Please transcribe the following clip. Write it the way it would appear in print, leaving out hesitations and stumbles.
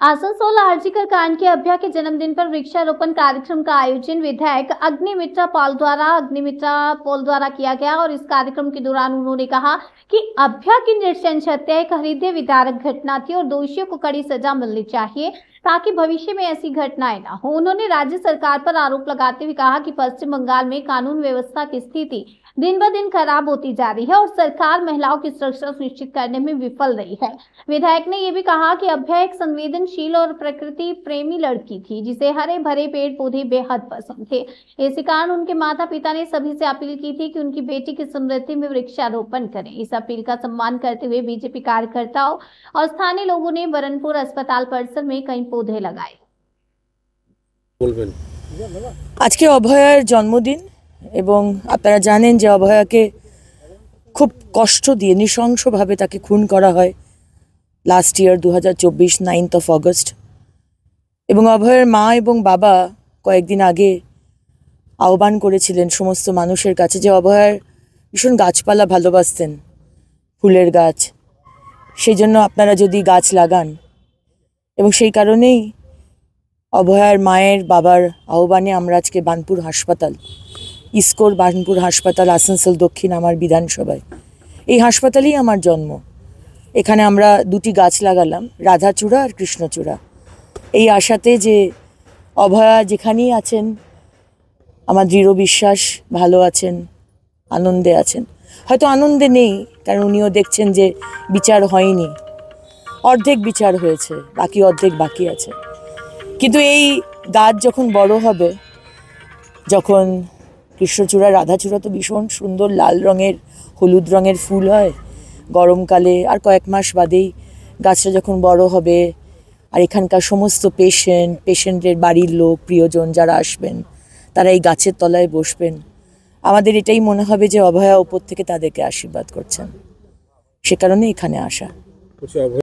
आसनसोल आरजीकर कांड के अभ्या के जन्मदिन पर वृक्षारोपण कार्यक्रम का आयोजन विधायक अग्निमित्रा पॉल द्वारा किया गया और इस कार्यक्रम के दौरान उन्होंने कहा कि अभ्या की नृशंस हत्या एक हृदय विदारक घटना थी और दोषियों को कड़ी सजा मिलनी चाहिए ताकि भविष्य में ऐसी घटनाएं न हो। उन्होंने राज्य सरकार पर आरोप लगाते हुए कहा कि पश्चिम बंगाल में कानून व्यवस्था की स्थिति दिन ब दिन खराब होती जा रही है और सरकार महिलाओं की सुरक्षा सुनिश्चित करने में विफल रही है। विधायक ने यह भी कहा कि अभ्या एक संवेदनशील और प्रकृति प्रेमी लड़की थी जिसे हरे भरे पेड़ पौधे बेहद पसंद थे। इसी कारण उनके माता पिता ने सभी से अपील की थी कि उनकी बेटी की स्मृति में वृक्षारोपण करें। इस अपील का सम्मान करते हुए बीजेपी कार्यकर्ताओं और स्थानीय लोगों ने बरनपुर अस्पताल परिसर में कई पौधे लगाए। आज के अभयार जन्मदिन এবং আপনারা জানেন যে অভয়াকে খুব কষ্ট দিয়ে নৃশংসভাবে তাকে খুন করা হয় last year 2024 9th of August এবং অভয়ের মা এবং বাবা কয়েকদিন আগে আহ্বান করেছিলেন সমস্ত মানুষের কাছে যে অভয়ার ভীষণ গাছপালা ভালোবাসতেন, ফুলের গাছ, সেই জন্য আপনারা যদি গাছ লাগান এবং সেই কারণেই অভয়ার মায়ের বাবার আহ্বানে আমরা আজকে বানপুর হাসপাতাল ইসকোর বানপুর হাসপাতাল আসানসোল দক্ষিণ আমার বিধানসভায় এই হাসপাতালেই আমার জন্ম। এখানে আমরা দুটি গাছ লাগালাম, রাধাচূড়া আর কৃষ্ণচূড়া, এই আশাতে যে অভয়া যেখানেই আছেন আমার দৃঢ় বিশ্বাস ভালো আছেন, আনন্দে আছেন। হয়তো আনন্দে নেই কারণ উনিও দেখছেন যে বিচার হয়নি, অর্ধেক বিচার হয়েছে, বাকি অর্ধেক বাকি আছে। কিন্তু এই গাছ যখন বড় হবে, যখন কৃষ্ণচূড়া রাধাচূড়া তো ভীষণ সুন্দর লাল রঙের হলুদ রঙের ফুল হয় গরমকালে, আর কয়েক মাস বাদেই গাছটা যখন বড় হবে আর এখানকার সমস্ত পেশেন্টের বাড়ির লোক প্রিয়জন যারা আসবেন তারা এই গাছের তলায় বসবেন, আমাদের এটাই মনে হবে যে অভয়া উপর থেকে তাদেরকে আশীর্বাদ করছেন। সে কারণে এখানে আসা।